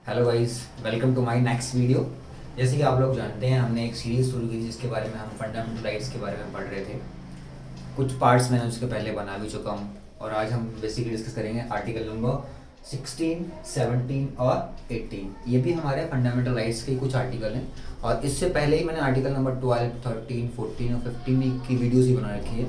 Hello guys, welcome to my next video. जैसे कि आप लोग जानते हैं, हमने एक सीरीज़ शुरू की जिसके बारे में हम फंडामेंटल राइट्स के बारे में पढ़ रहे थे। कुछ पार्ट्स मैंने उसके पहले बना भी चुका हूँ और आज हम बेसिकली डिस्कस करेंगे आर्टिकल नंबर 16, 17 और 18। ये भी हमारे फंडामेंटल राइट्स के कुछ आर्टिकल हैं और इससे पहले ही मैंने आर्टिकल नंबर 12, 13, 14 और 15 की वीडियोज़ ही बना रखी है।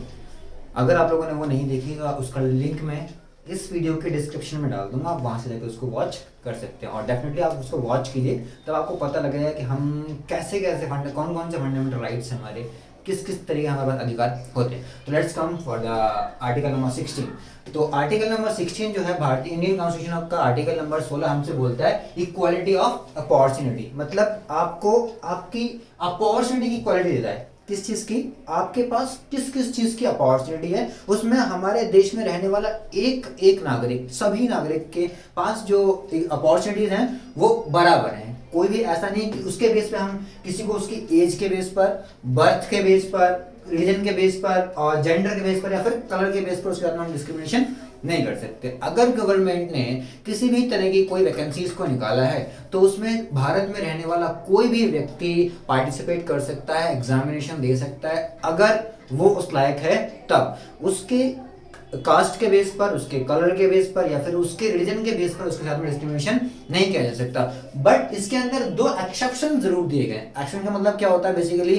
अगर आप लोगों ने वो नहीं देखी तो उसका लिंक मैं इस वीडियो के डिस्क्रिप्शन में डाल दूंगा, आप वहाँ से जाकर उसको वॉच कर सकते हैं और डेफिनेटली आप उसको वॉच कीजिए, तब आपको पता लगेगा कि हम कैसे कैसे कौन कौन से फंडामेंटल राइट्स हैं हमारे, किस किस तरीके हमारे पास अधिकार होते हैं। तो let's come for the article number 16। तो आर्टिकल नंबर 16 जो है भारतीय इंडियन कॉन्स्टिट्यूशन का आर्टिकल नंबर 16 हमसे बोलता है इक्वालिटी ऑफ अपॉर्चुनिटी, मतलब आपको आपकी अपॉर्चुनिटी की इक्वालिटी देता है। किस चीज की? आपके पास किस किस चीज की अपॉर्चुनिटी है, उसमें हमारे देश में रहने वाला एक एक नागरिक, सभी नागरिक के पास जो अपॉर्चुनिटीज हैं वो बराबर हैं। कोई भी ऐसा नहीं कि उसके बेस पे हम किसी को उसकी एज के बेस पर, बर्थ के बेस पर, रिलीजन के बेस पर और जेंडर के बेस पर या फिर कलर के बेस पर उसके साथ हम डिस्क्रिमिनेशन नहीं कर सकते। अगर गवर्नमेंट ने किसी भी तरह की कोई वैकेंसीज को निकाला है तो उसमें भारत में रहने वाला कोई भी व्यक्ति पार्टिसिपेट कर सकता है, एग्जामिनेशन दे सकता है, अगर वो उस लायक है तब। उसके कास्ट के बेस पर, उसके कलर के बेस पर या फिर उसके रिलीजन के बेस पर उसके साथ में डिस्क्रिमिनेशन नहीं किया जा सकता। बट इसके अंदर दो एक्सेप्शन जरूर दिए गए। एक्सेप्शन का मतलब क्या होता है बेसिकली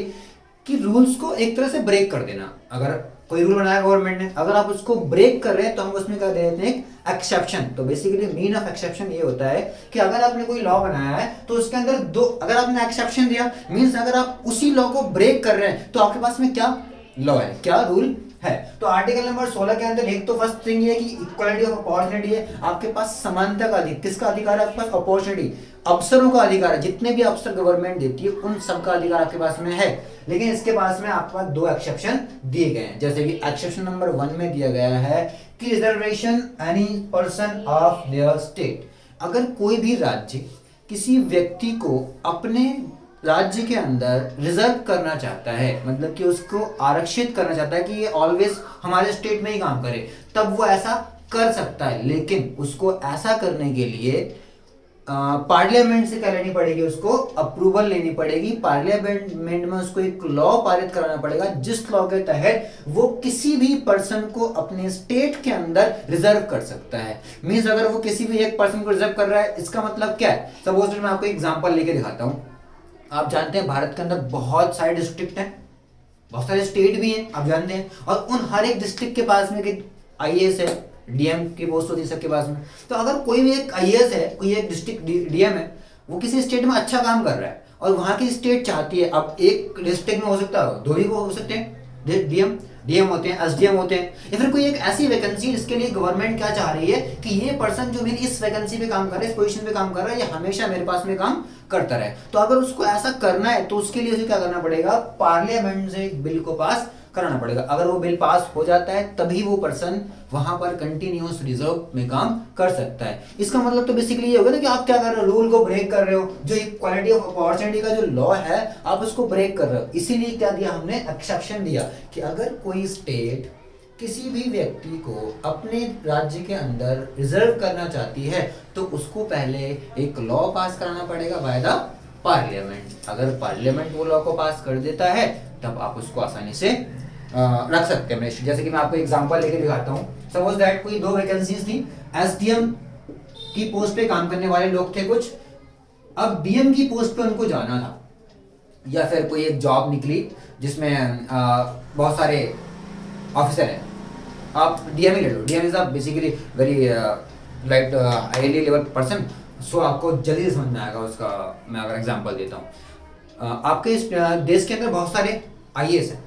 कि रूल्स को एक तरह से ब्रेक कर देना। अगर कोई रूल बनाया गवर्नमेंट ने, अगर आप उसको ब्रेक कर रहे हैं तो हम उसमें कर देते हैं एक एक्सेप्शन। तो बेसिकली मीन ऑफ एक्सेप्शन ये होता है कि अगर आपने कोई लॉ बनाया है तो उसके अंदर दो, अगर आपने एक्सेप्शन दिया मीन्स अगर आप उसी लॉ को ब्रेक कर रहे हैं तो आपके पास में क्या लॉ है, क्या रूल है। तो आर्टिकल नंबर 16 के अंदर एक तो फर्स्ट थिंग ये है कि इक्वालिटी ऑफ अपॉर्चुनिटी है, आपके पास समानता का अधिकार। किसका अधिकार है आपके पास? अपॉर्चुनिटी, अवसरों का अधिकार है। जितने भी अवसर गवर्नमेंट देती है उन सबका अधिकार आपके पास में है। लेकिन इसके पास में आपके पास दो एक्सेप्शन दिए गए हैं। जैसे कि एक्सेप्शन नंबर 1 में दिया गया है कि reservation any person of their state. अगर कोई भी राज्य किसी व्यक्ति को अपने राज्य के अंदर रिजर्व करना चाहता है, मतलब कि उसको आरक्षित करना चाहता है कि ये ऑलवेज हमारे स्टेट में ही काम करे, तब वो ऐसा कर सकता है। लेकिन उसको ऐसा करने के लिए पार्लियामेंट से क्या लेनी पड़ेगी? उसको अप्रूवल लेनी पड़ेगी। पार्लियामेंट में उसको एक लॉ पारित कराना पड़ेगा जिस लॉ के तहत वो किसी भी पर्सन को अपने स्टेट के अंदर रिजर्व कर सकता है। मींस अगर वो किसी भी एक पर्सन को रिजर्व कर रहा है, इसका मतलब क्या है? सपोज मैं आपको एग्जांपल लेके दिखाता हूँ। आप जानते हैं भारत के अंदर बहुत सारे डिस्ट्रिक्ट हैं, बहुत सारे स्टेट भी हैं, आप जानते हैं, और उन हर एक डिस्ट्रिक्ट के पास में आईएएस है, डीएम की पोस्ट होती है सबके पास में। तो अगर कोई भी एक आईएएस है, कोई एक डिस्ट्रिक्ट डीएम है, वो किसी स्टेट में अच्छा काम कर रहा है और वहां की स्टेट चाहती है, अब एक डिस्ट्रिक्ट में हो सकता है दो ही को हो सकते हैं डीएम होते हैं, एसडीएम होते हैं, या फिर कोई एक ऐसी वैकेंसी जिसके लिए गवर्नमेंट क्या चाह रही है कि ये पर्सन जो मेरी इस वैकेंसी पे काम कर रहा है, इस पोजीशन पे काम कर रहा है, ये हमेशा मेरे पास में काम करता रहे। तो अगर उसको ऐसा करना है तो उसके लिए उसे क्या करना पड़ेगा? पार्लियामेंट से एक बिल को पास कराना पड़ेगा। अगर वो बिल पास हो जाता है तभी वो पर्सन वहां पर कंटिन्यूअस रिजर्व में काम कर सकता है। इसका मतलब तो बेसिकली ये होगा ना कि आप क्या कर रहे हो? रूल को ब्रेक कर रहे हो। जो इक्वालिटी ऑफ अपॉर्चुनिटी का जो लॉ है आप उसको ब्रेक कर रहे हो। इसीलिए क्या दिया हमने? एक्सेप्शन दिया कि अगर कोई स्टेट किसी भी व्यक्ति को अपने राज्य के अंदर रिजर्व करना चाहती है तो उसको पहले एक लॉ पास कराना पड़ेगा बाय द पार्लियामेंट। अगर पार्लियामेंट वो लॉ को पास कर देता है तब आप उसको आसानी से रख सकते हैं। जैसे कि मैं आपको एग्जांपल लेके दिखाता हूँ। सपोज दैट कोई दो वैकेंसीज थी, एसडीएम की पोस्ट पे काम करने वाले लोग थे कुछ, अब डीएम की पोस्ट पे उनको जाना था, या फिर कोई एक जॉब निकली जिसमें बहुत सारे ऑफिसर हैं। आप डीएम ही ले लो। DM is basically very light highly level person, so आपको जल्दी से समझ में आएगा उसका। मैं अगर एग्जांपल देता हूँ, आपके इस देश के अंदर बहुत सारे आईएएस हैं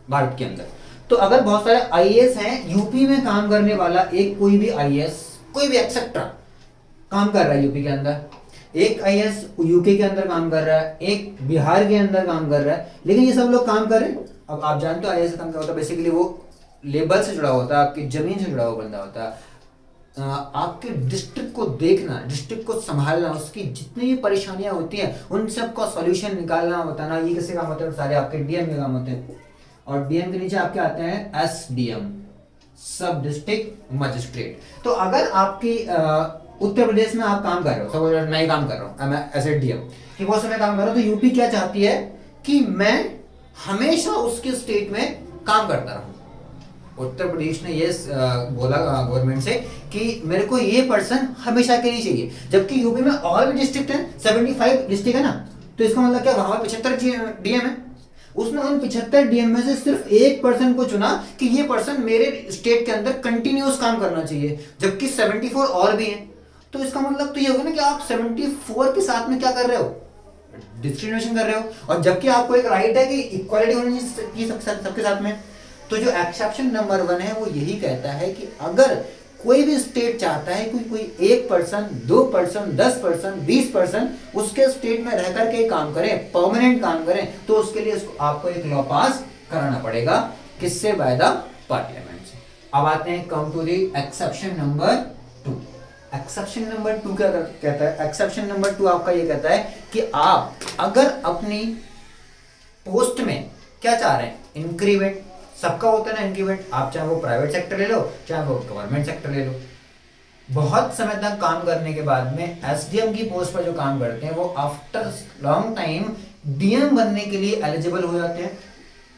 भारत के अंदर। तो अगर बहुत सारे आईएएस हैं, यूपी में काम करने वाला एक कोई भी आईएएस, कोई भी एक्सेट्रा काम कर रहा है यूपी के अंदर, एक आईएएस यूके के अंदर काम कर रहा है, एक बिहार के अंदर काम कर रहा है, लेकिन ये सब लोग काम कर रहे हैं। अब आप जानते हो आईएएस काम क्या होता है? बेसिकली वो लेबर से जुड़ा होता है, आपकी जमीन से जुड़ा हुआ बंदा होता है। आपके डिस्ट्रिक्ट को देखना, डिस्ट्रिक्ट को संभालना, उसकी जितनी भी परेशानियां होती हैं उन सब का सॉल्यूशन निकालना, बताना, ये किसके काम होते हैं? सारे आपके डीएम के काम होते हैं। और डीएम के नीचे आपके आते हैं एसडीएम, सब डिस्ट्रिक्ट मजिस्ट्रेट। तो अगर आपकी उत्तर प्रदेश में आप काम कर रहे हो, सपोज मैं ही काम कर रहा हूँ, मैं एज ए डीएम कि वो समय काम कर रहा हूँ, तो यूपी क्या चाहती है कि मैं हमेशा उसके स्टेट में काम करता रहूं। उत्तर प्रदेश ने ये बोला गवर्नमेंट से कि मेरे को ये पर्सन हमेशा के लिए चाहिए, जबकि यूपी में और भी डिस्ट्रिक्ट है, 75 डिस्ट्रिक्ट है ना, तो इसका मतलब क्या, वहां 75 डीएम है, उसने उन 75 डीएम में से सिर्फ एक पर्सन को चुना कि ये पर्सन मेरे स्टेट के अंदर कंटिन्यूस काम करना चाहिए, जबकि 74 और भी हैं। तो इसका मतलब तो ये होगा ना कि आप 74 के साथ में क्या कर रहे हो, डिस्क्रिमिनेशन कर रहे हो, और जबकि आपको एक राइट है कि इक्वालिटी होनी चाहिए सबके साथ में। तो जो एक्सेप्शन नंबर 1 है वो यही कहता है कि अगर कोई भी स्टेट चाहता है कि कोई एक पर्सन, 2 पर्सन, 10 पर्सन, 20 पर्सन उसके स्टेट में रह करके काम करें, परमानेंट काम करें, तो उसके लिए आपको एक लॉ पास कराना पड़ेगा, किससे, बाय द पार्लियामेंट से। अब आते हैं come to the exception number 2। Exception number 2 क्या कहता है? एक्सेप्शन नंबर 2 आपका ये कहता है कि आप अगर अपनी पोस्ट में क्या चाह रहे हैं, इंक्रीमेंट, सबका होता है ना इंक्रीमेंट, आप चाहे वो प्राइवेट सेक्टर ले लो चाहे वो गवर्नमेंट सेक्टर ले लो, बहुत समय तक काम करने के बाद में एसडीएम की पोस्ट पर जो काम करते हैं वो आफ्टर लॉन्ग टाइम डीएम बनने के लिए एलिजिबल हो जाते हैं।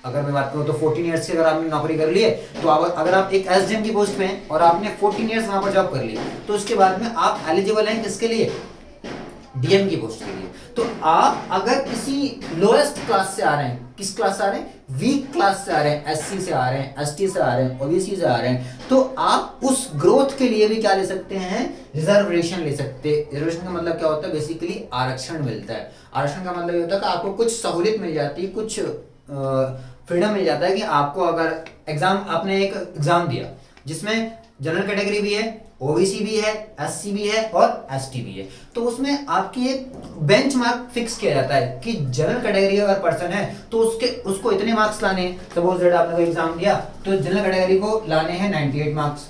अगर मैं बात करूं तो 14 ईयर्स से अगर आपने नौकरी कर ली है, तो अगर आप एक एसडीएम की पोस्ट में हैं और आपने 14 ईयर्स वहां पर जॉब कर ली, तो उसके बाद में आप एलिजिबल हैं किसके लिए, डीएम की पोस्ट के लिए। तो आप अगर किसी लोएस्ट क्लास से आ रहे हैं, किस क्लास से आ रहे हैं, वीक क्लास से आ रहे हैं, एससी से आ रहे हैं, एसटी से आ रहे हैं, ओबीसी से आ रहे हैं, तो आप उस ग्रोथ के लिए भी क्या ले सकते हैं, रिजर्वेशन ले सकते हैं। रिजर्वेशन का मतलब क्या होता है, बेसिकली आरक्षण मिलता है। आरक्षण का मतलब ये होता है कि आपको कुछ सहूलियत मिल जाती है, कुछ फ्रीडम मिल जाता है कि आपको अगर आपने एक एग्जाम दिया जिसमें जनरल कैटेगरी भी है, ओबीसी भी है, एससी भी है और एसटी भी है, तो उसमें आपकी एक बेंचमार्क फिक्स किया जाता है कि जनरल कैटेगरी अगर पर्सन है तो उसको इतने मार्क्स लाने हैं। सपोज दैट आपने कोई एग्जाम दिया तो जनरल कैटेगरी को लाने हैं 98 मार्क्स,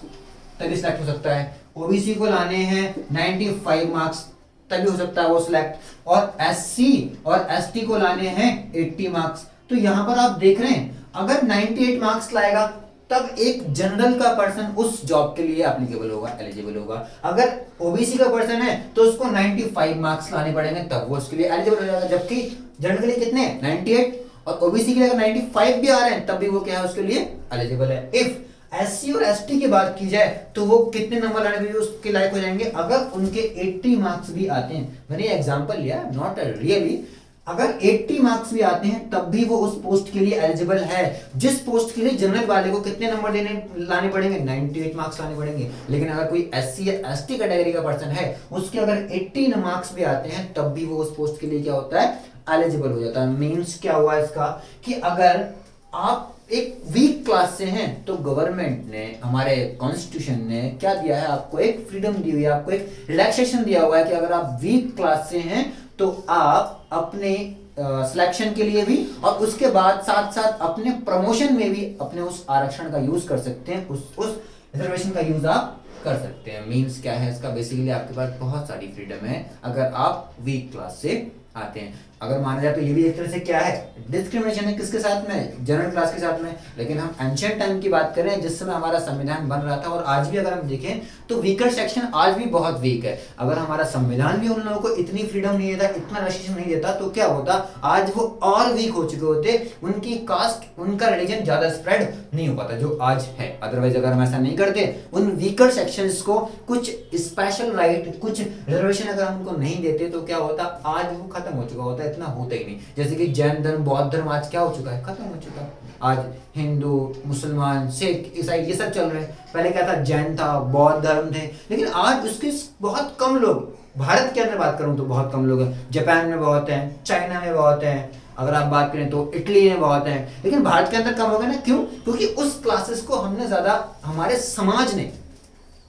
तभी सिलेक्ट हो सकता है। ओबीसी को लाने हैं 95 मार्क्स, तभी हो सकता है वो सिलेक्ट, और एससी और एसटी को लाने हैं 80 मार्क्स। तो यहां पर आप देख रहे हैं अगर 98 मार्क्स लाएगा तब एक जनरल का पर्सन उस जॉब के लिए एप्लीकेबल होगा, एलिजिबल होगा। अगर ओबीसी का पर्सन है तो उसको 95 मार्क्स लाने पड़ेंगे तब वो उसके लिए एलिजिबल हो जाएगा, जबकि जनरल के लिए कितने, 98, और ओबीसी के लिए अगर 95 भी आ रहे हैं तब भी वो क्या है, उसके लिए एलिजिबल है। इफ एससी और एसटी की बात की जाए तो वो कितने नंबर लाने भी उसके लायक हो जाएंगे, अगर उनके 80 मार्क्स भी आते हैं। मैंने ये एग्जांपल लिया, नॉट रियली, अगर 80 मार्क्स भी आते हैं तब भी वो उस पोस्ट के लिए एलिजिबल है, जिस पोस्ट के लिए जनरल वाले को कितने नंबर लाने पड़ेंगे, 98 मार्क्स लाने पड़ेंगे। लेकिन अगर कोई एससी या एसटी कैटेगरी का पर्सन है, उसके अगर 80 मार्क्स भी आते हैं तब भी वो उस पोस्ट के लिए क्या होता है, एलिजिबल हो जाता है। मींस क्या हुआ इसका कि अगर आप एक वीक क्लास से हैं तो गवर्नमेंट ने, हमारे कॉन्स्टिट्यूशन ने क्या दिया है, आपको एक फ्रीडम दी हुई है, आपको एक रिलैक्सेशन दिया हुआ है कि अगर आप वीक क्लास से हैं तो आप अपने सिलेक्शन के लिए भी और उसके बाद साथ साथ अपने प्रमोशन में भी अपने उस आरक्षण का यूज कर सकते हैं, उस रिजर्वेशन का यूज आप कर सकते हैं। मींस क्या है इसका, बेसिकली आपके पास बहुत सारी फ्रीडम है अगर आप वीक क्लास से आते हैं। अगर माना जाए तो ये भी एक तरह से क्या है, डिस्क्रिमिनेशन है, किसके साथ में, जनरल क्लास के साथ में। लेकिन हम एंशिएंट टाइम की बात करें जिस समय हमारा संविधान बन रहा था, और आज भी अगर हम देखें तो वीकर सेक्शन आज भी बहुत वीक है। अगर हमारा संविधान भी उन लोगों को इतनी फ्रीडम नहीं देता, इतना रेस्ट्रिक्शन नहीं देता, तो क्या होता, आज वो और वीक हो चुके होते, उनकी कास्ट, उनका रिलीजन ज्यादा स्प्रेड नहीं हो पाता जो आज है। अदरवाइज अगर हम ऐसा नहीं करते, उन वीकर सेक्शंस को कुछ स्पेशल राइट, कुछ रिजर्वेशन अगर हम उनको नहीं देते, तो क्या होता, आज वो खत्म हो चुका होता, इतना होता ही नहीं। जैसे कि जैन धर्म, बौद्ध धर्म आज क्या हो चुका है, खत्म हो चुका है। आज हिंदू, मुसलमान, सिख, ईसाई ये सब चल रहे हैं। पहले क्या था, जैन था, बौद्ध धर्म थे, लेकिन आज उसके बहुत कम लोग, भारत के अंदर बात करूं तो बहुत कम लोग हैं। जापान में बहुत हैं, चाइना में बहुत हैं, अगर आप बात करें तो इटली में बहुत हैं, लेकिन भारत के अंदर कम हो गए ना। क्यों? क्योंकि उस क्लासेस को हमने ज्यादा, हमारे समाज ने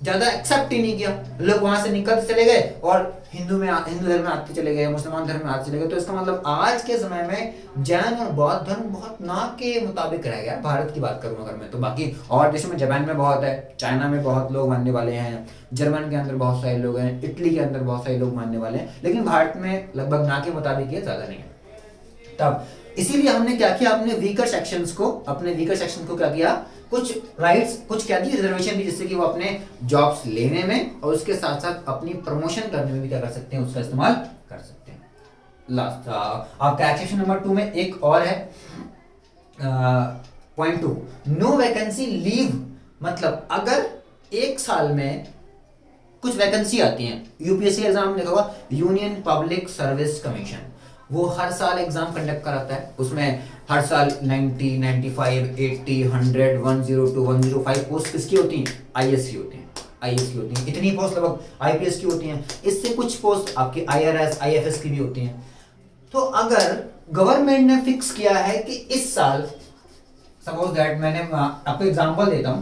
ज्यादा एक्सेप्ट ही नहीं किया। लोग वहां से निकल चले गए और हिंदू धर्म में आते चले गए, मुसलमान धर्म में आते चले गए। तो इसका मतलब आज के समय में जैन और बौद्ध धर्म बहुत ना के मुताबिक रह गया। भारत की बात करूं अगर मैं, तो बाकी और देशों में, जापान में बहुत है, चाइना में बहुत लोग मानने वाले हैं, जर्मन के अंदर बहुत सारे लोग हैं, इटली के अंदर बहुत सारे लोग मानने वाले हैं, लेकिन भारत में लगभग ना के मुताबिक ये ज्यादा नहीं है। तब इसीलिए हमने क्या किया, अपने वीकर सेक्शंस को क्या किया, कुछ राइट्स, कुछ क्या दी, रिजर्वेशन दी, जिससे कि वो अपने जॉब्स लेने में और उसके साथ साथ अपनी प्रमोशन करने में भी क्या कर सकते हैं, उसका इस्तेमाल कर सकते हैं। लास्ट आपका एक्सेप्शन नंबर 2 में एक और है पॉइंट 2, नो वैकेंसी लीव, मतलब अगर एक साल में कुछ वैकेंसी आती हैं, यूपीएससी एग्जाम देखा होगा, यूनियन पब्लिक सर्विस कमीशन, वो हर साल एग्जाम कंडक्ट कराता है, उसमें हर साल 90, 95, 80, 100, 102, 105 पोस्ट किसकी होती हैं, आईएएस की होती हैं, इतनी पोस्ट लगभग आईपीएस की होती हैं, इससे कुछ पोस्ट आपकी आईआरएस, आईएफएस की भी होती हैं। तो अगर गवर्नमेंट ने फिक्स किया है कि इस साल, सपोज दैट मैंने आपको एग्जांपल देता हूं,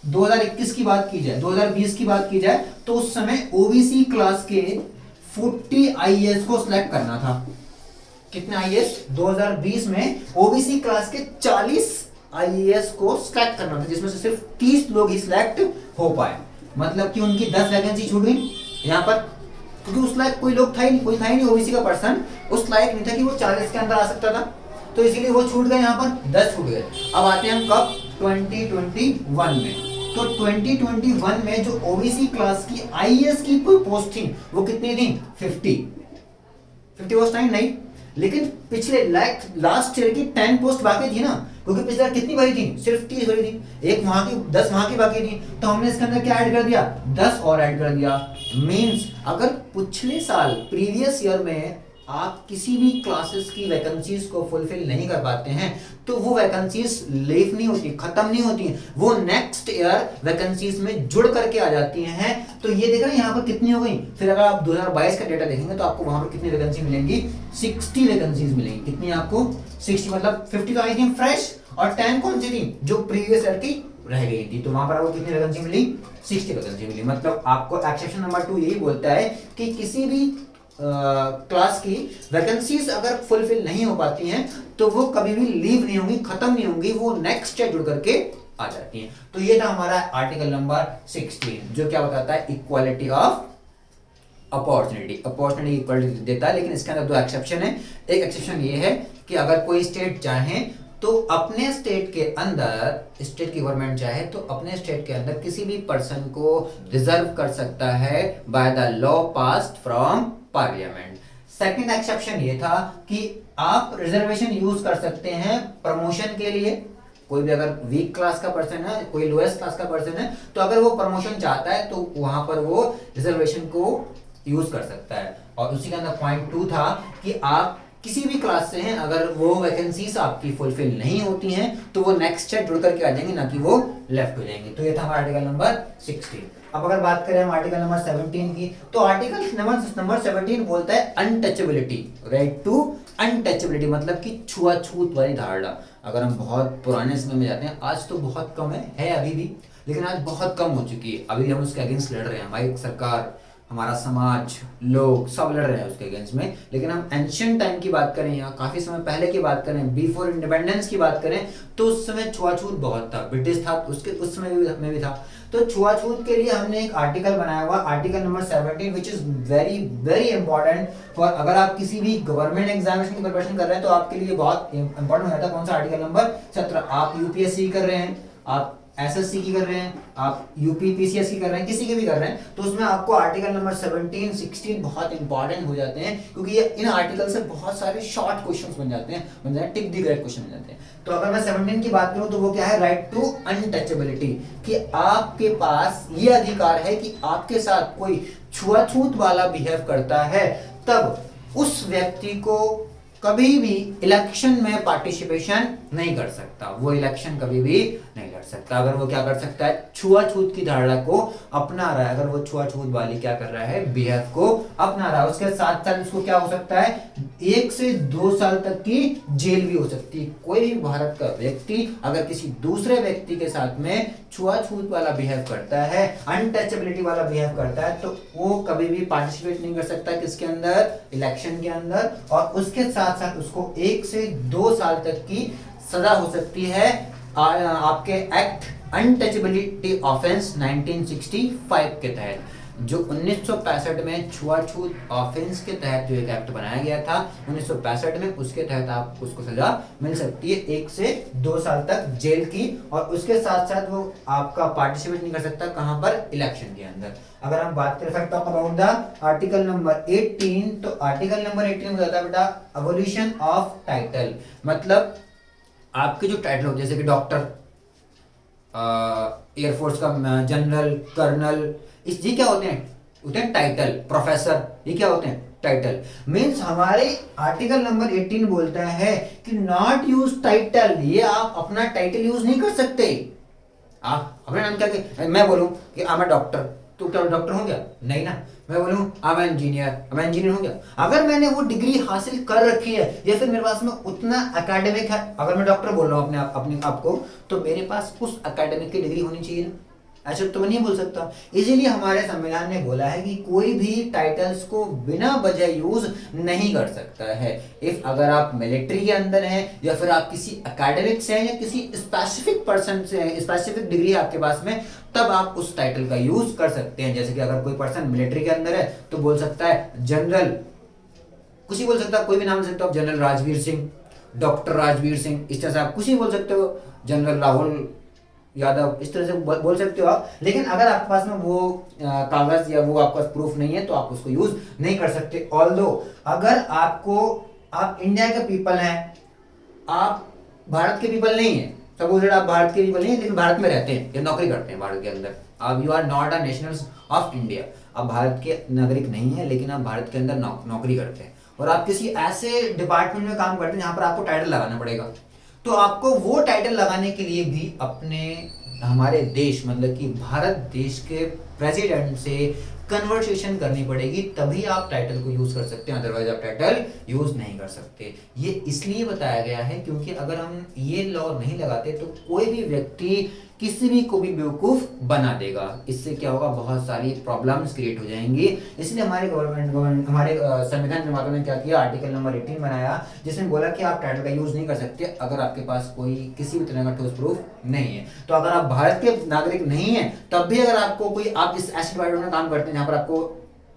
2021 की बात की जाए, 2020 की बात की जाए, तो उस समय ओबीसी क्लास के 40 आईएएस को सिलेक्ट करना था। कितने आईएएस? 2020 में ओबीसी क्लास के 40 आईएएस को सिलेक्ट करना था, जिसमें से सिर्फ 30 लोग ही सिलेक्ट हो पाए, मतलब कि उनकी 10 वैकेंसी छूट गई यहाँ पर, क्योंकि उस लायक कोई लोग था ही नहीं, कोई था ही नहीं ओबीसी का पर्सन उस लायक नहीं था कि वो 40 के अंदर आ सकता था, तो इसीलिए वो छूट गए, यहाँ पर 10 छूट गए। अब आते हैं हम कब, 2021 में। तो 2021 में जो ओबीसी क्लास की आईएएस की कोई पोस्ट थी वो कितनी थी, 50 पोस्ट नहीं, लेकिन पिछले लास्ट ईयर की 10 पोस्ट बाकी थी ना, क्योंकि पिछले कितनी भरी थी, सिर्फ 30 भरी थी, एक वहां की 10 वहां की बाकी थी, तो हमने इसके अंदर क्या ऐड कर दिया, 10 और ऐड कर दिया। मींस अगर पिछले साल प्रीवियस ईयर में आप किसी भी क्लासेस की वैकेंसीज को फुलफिल नहीं कर पाते हैं, तो वो वैकेंसीज लीव नहीं होती, खत्म नहीं होती, वो नेक्स्ट ईयर वैकेंसीज में जुड़ करके आ जाती हैं। तो ये देख रहे हैं यहाँ पर कितनी हो गई, फिर अगर आप 2022 का डेटा देखेंगे तो आपको वहां पर कितनी वैकेंसी मिलेंगी, 60 वैकेंसीज मिलेंगी। कितनी आपको, 60, मतलब 50 तो आई थी फ्रेश, और 10 कौन सी थी, जो प्रीवियस ईयर की रह गई थी, तो वहां पर आपको कितनी वैकेंसी मिली, 60 वैकेंसी मिली। मतलब आपको एक्सेप्शन नंबर 2 यही बोलता है कि किसी भी क्लास की वैकेंसीज अगर फुलफिल नहीं हो पाती हैं तो वो कभी भी लीव नहीं होंगी, खत्म नहीं होंगी, वो नेक्स्ट ईयर जुड़ करके आ जाती हैं। तो ये था हमारा आर्टिकल नंबर 16, जो क्या बताता है, इक्वालिटी ऑफ अपॉर्चुनिटी इक्वालिटी देता है। लेकिन इसके अंदर 2 एक्सेप्शन है। एक एक्सेप्शन ये है कि अगर कोई स्टेट चाहे तो अपने स्टेट के अंदर, स्टेट की गवर्नमेंट चाहे तो अपने स्टेट के अंदर किसी भी पर्सन को रिजर्व कर सकता है by the law passed from parliament. Second exception ये था कि आप रिजर्वेशन यूज कर सकते हैं प्रमोशन के लिए। कोई भी अगर वीक क्लास का पर्सन है, कोई लोएस्ट क्लास का पर्सन है, तो अगर वो प्रमोशन चाहता है तो वहां पर वो रिजर्वेशन को यूज कर सकता है। और उसी के अंदर पॉइंट 2 था कि आप किसी भी क्लास से हैं, अगर वो वैकेंसीज आपकी फुलफिल नहीं होती हैं तो वो नेक्स्ट ईयर जुड़ करके आ जाएंगे, ना कि वो लेफ्ट हो जाएंगे। तो ये था हमारा आर्टिकल नंबर 16। अब अगर बात करें हम आर्टिकल नंबर 17 की, तो आर्टिकल नंबर 17 बोलता है अनटचेबिलिटी, राइट टू अनटचेबिलिटी, मतलब कि छुआछूत वाली धारणा। अगर हम बहुत पुराने समय में जाते हैं, आज तो बहुत कम है अभी भी, लेकिन आज बहुत कम हो चुकी है। अभी हम उसके अगेंस्ट लड़ रहे हैं, हमारी सरकार, हमारा समाज, लोग सब लड़ रहे हैं उसके अगेंस्ट में। लेकिन हम एंशिएंट टाइम की बात करें या काफी समय पहले की बात करें, बिफोर इंडिपेंडेंस की बात करें, तो उस समय छुआछूत बहुत था, ब्रिटिश था उस समय में भी था। तो छुआछूत के लिए हमने एक आर्टिकल बनाया हुआ, article number 17, which is very very important for, अगर आप किसी भी गवर्नमेंट एग्जामिनेशन की प्रिपरेशन कर रहे हैं तो आपके लिए बहुत इंपॉर्टेंट हो जाता है। कौन सा आर्टिकल नंबर 17? आप यूपीएससी कर रहे हैं, आप एसएससी की कर रहे हैं, आप यूपी पीसीएस की कर रहे हैं, किसी के भी कर रहे हैं, तो उसमें आपको आर्टिकल नंबर 17, 16 बहुत इंपॉर्टेंट हो जाते हैं, क्योंकि ये इन आर्टिकल से बहुत सारे शॉर्ट क्वेश्चंस बन जाते हैं, टिक द ग्रेड क्वेश्चन बन जाते हैं। तो अगर मैं 17 की बात करूं तो वो क्या है, राइट टू अनटचेबिलिटी, कि आपके पास ये अधिकार है कि आपके साथ कोई छुआछूत वाला बिहेव करता है तब उस व्यक्ति को कभी भी इलेक्शन में पार्टिसिपेशन नहीं कर सकता, वो इलेक्शन कभी भी नहीं लड़ सकता। अगर वो क्या कर सकता है, छुआछूत की धारणा को अपना रहा है, अगर वो छुआछूत वाली क्या कर रहा है, बिहेव को अपना रहा है, उसके साथ साथ उसको क्या हो सकता है, 1 से 2 साल तक की जेल भी हो सकती है। कोई भी भारत का व्यक्ति अगर किसी दूसरे व्यक्ति के साथ में छुआछूत वाला बिहेव करता है, अनटचेबिलिटी वाला बिहेव करता है, तो वो कभी भी पार्टिसिपेट नहीं कर सकता किसके अंदर, इलेक्शन के अंदर। और उसके साथ साथ उसको 1 से 2 साल तक की सजा हो सकती है आपके एक्ट अनटचेबिलिटी ऑफेंस 1965 के तहत। जो 1965 में छुआछूत ऑफेंस के तहत जो एक एक्ट बनाया गया था 1965 में, उसके तहत आप उसको सजा मिल सकती है 1 से 2 साल तक जेल की, और उसके साथ साथ वो आपका पार्टिसिपेट नहीं कर सकता कहां पर, इलेक्शन के अंदर। अगर हम बात करें fact of about the article number 18, तो आर्टिकल नंबर 18 में बताता है बेटा एवोल्यूशन ऑफ टाइटल, मतलब आपके जो टाइटल हो जैसे कि डॉक्टर, एयरफोर्स का जनरल, कर्नल, इस ये क्या होते हैं टाइटल, प्रोफेसर, ये क्या होते हैं टाइटल। मींस हमारे आर्टिकल नंबर 18 बोलता है कि नॉट यूज टाइटल, ये आप अपना टाइटल यूज नहीं कर सकते। आप अपना नाम क्या, मैं बोलूं कि आई एम डॉक्टर, तो क्या डॉक्टर हो गया? नहीं ना। मैं बोलूं आई एम इंजीनियर हो गया। अगर मैंने वो डिग्री हासिल कर रखी है या फिर मेरे पास में उतना एकेडमिक है, अगर मैं डॉक्टर बोल रहा हूं अपने आप को, तो मेरे पास उस एकेडमिक की डिग्री होनी चाहिए ना, ऐसा तो मैं नहीं बोल सकता। इसीलिए हमारे संविधान ने बोला है कि कोई भी टाइटल्स को बिना वजह यूज नहीं कर सकता है। इफ अगर आप मिलिट्री के अंदर हैं या फिर आप किसी एकेडमिक से हैं या किसी स्पेसिफिक पर्सन से हैं, स्पेसिफिक डिग्री है आपके पास में, तब आप उस टाइटल का यूज कर सकते हैं। जैसे कि अगर कोई पर्सन मिलिट्री के अंदर है तो बोल सकता है जनरल, कुछ ही बोल सकता है, कोई भी नाम ले सकते हो आप, जनरल राजवीर सिंह, डॉक्टर राजवीर सिंह, इस तरह से आप कुछ ही बोल सकते हो, जनरल राहुल यादव, इस तरह से बोल सकते हो आप। लेकिन अगर आपके पास में वो कागज या वो आपका प्रूफ नहीं है तो आप उसको यूज नहीं कर सकते। ऑल्दो अगर आप इंडिया के पीपल हैं, आप भारत के पीपल नहीं है, सपोज आप भारत के पीपल नहीं है लेकिन भारत में रहते हैं या नौकरी करते हैं भारत के अंदर, आप you are not a nationals of India, आप भारत के नागरिक नहीं है लेकिन आप भारत के अंदर नौकरी करते हैं और आप किसी ऐसे डिपार्टमेंट में काम करते हैं जहां पर आपको टाइटल लगाना पड़ेगा, तो आपको वो टाइटल लगाने के लिए भी हमारे देश मतलब कि भारत देश के प्रेसिडेंट से कन्वर्सेशन करनी पड़ेगी, तभी आप टाइटल को यूज कर सकते हैं, अदरवाइज आप टाइटल यूज नहीं कर सकते। ये इसलिए बताया गया है क्योंकि अगर हम ये लॉ नहीं लगाते तो कोई भी व्यक्ति किसी भी को भी बेवकूफ बना देगा। इससे क्या होगा, बहुत सारी प्रॉब्लम्स क्रिएट हो जाएंगी। इसलिए हमारे हमारे संविधान निर्माताओं ने क्या किया, आर्टिकल नंबर 18 बनाया जिसमें बोला कि आप टाइटल का यूज नहीं कर सकते अगर आपके पास कोई किसी भी तरह का ठोस प्रूफ नहीं है। तो अगर आप भारत के नागरिक नहीं है तब भी अगर आपको कोई, आप इस ऐसे डिपार्टमेंट में काम करते हैं जहां पर आपको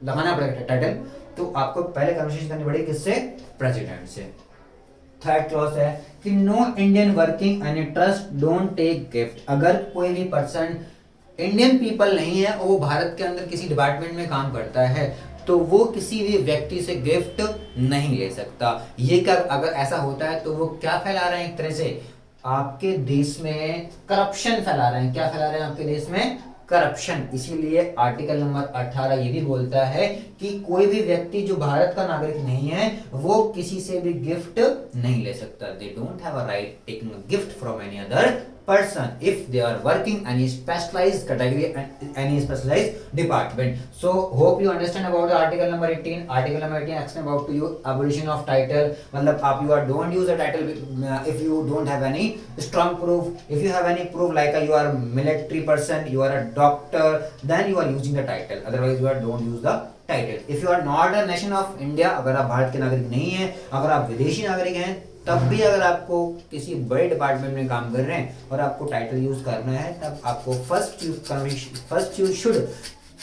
लगाना पड़ेगा टाइटल, तो आपको पहले कन्वर्सेशन करनी पड़ेगी किससे, प्रेसिडेंट से। थर्ड क्लॉज है कि no Indian working any trust don't take gift. अगर कोई भी पर्सन इंडियन पीपल नहीं है और वो भारत के अंदर किसी डिपार्टमेंट में काम करता है तो वो किसी भी व्यक्ति से गिफ्ट नहीं ले सकता। ये क्या, अगर ऐसा होता है तो वो क्या फैला रहे हैं, एक तरह से आपके देश में करप्शन फैला रहे हैं। क्या फैला रहे हैं आपके देश में, करप्शन। इसीलिए आर्टिकल नंबर 18 ये भी बोलता है कि कोई भी व्यक्ति जो भारत का नागरिक नहीं है वो किसी से भी गिफ्ट नहीं ले सकता। They don't have a right taking a gift from any other person if they are working any specialized category and any specialized department. So hope you understand about the article number 18. Article number 18 explain about to you abolition of title, मतलब आप you are don't use a title if you don't have any strong proof. If you have any proof like you are military person, you are a doctor, then you are using the title, otherwise you are don't use the title. If you are not a nation of India, अगर आप भारत के नागरिक नहीं हैं, अगर आप विदेशी नागरिक हैं, तब भी अगर आपको किसी बड़े डिपार्टमेंट में काम कर रहे हैं और आपको टाइटल यूज करना है, तब आपको first you should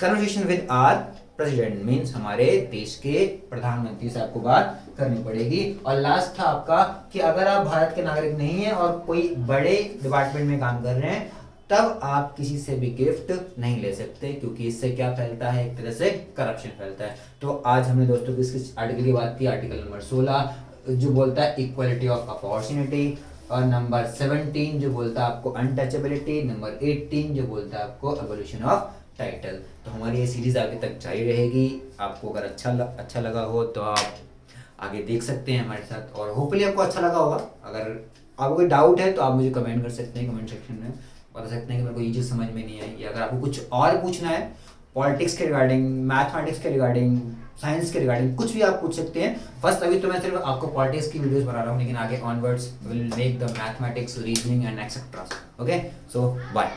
conversation with our president, means हमारे देश के प्रधानमंत्री से आपको बात करनी पड़ेगी। और लास्ट था आपका कि अगर आप भारत के नागरिक नहीं है और कोई बड़े डिपार्टमेंट में काम कर रहे हैं तब आप किसी से भी गिफ्ट नहीं ले सकते, क्योंकि इससे क्या फैलता है, एक तरह से करप्शन फैलता है। तो आज हमने दोस्तों किस आर्टिकल की बात की, आर्टिकल नंबर 16 जो बोलता है इक्वलिटी ऑफ अपॉर्चुनिटी, और नंबर 17 जो बोलता है आपको अनटचेबिलिटी, नंबर 18 जो बोलता है आपको एवोल्यूशन ऑफ टाइटल। तो हमारी ये सीरीज आगे तक जारी रहेगी। आपको अगर अच्छा लगा हो तो आप आगे देख सकते हैं हमारे साथ, और होपफुली आपको अच्छा लगा होगा। अगर आपको कोई डाउट है तो आप मुझे कमेंट कर सकते हैं, कमेंट सेक्शन में बता सकते हैं कि मेरे को ये चीज़ समझ में नहीं आई, या अगर आपको कुछ और पूछना है पॉलिटिक्स के रिगार्डिंग, मैथमेटिक्स के रिगार्डिंग, साइंस के रिगार्डिंग, कुछ भी आप पूछ सकते हैं। फर्स्ट अभी तो मैं सिर्फ आपको पॉलिटिक्स की वीडियोस बना रहा हूँ, लेकिन आगे onwards will make the mathematics, reasoning and etcetera. Okay, so bye.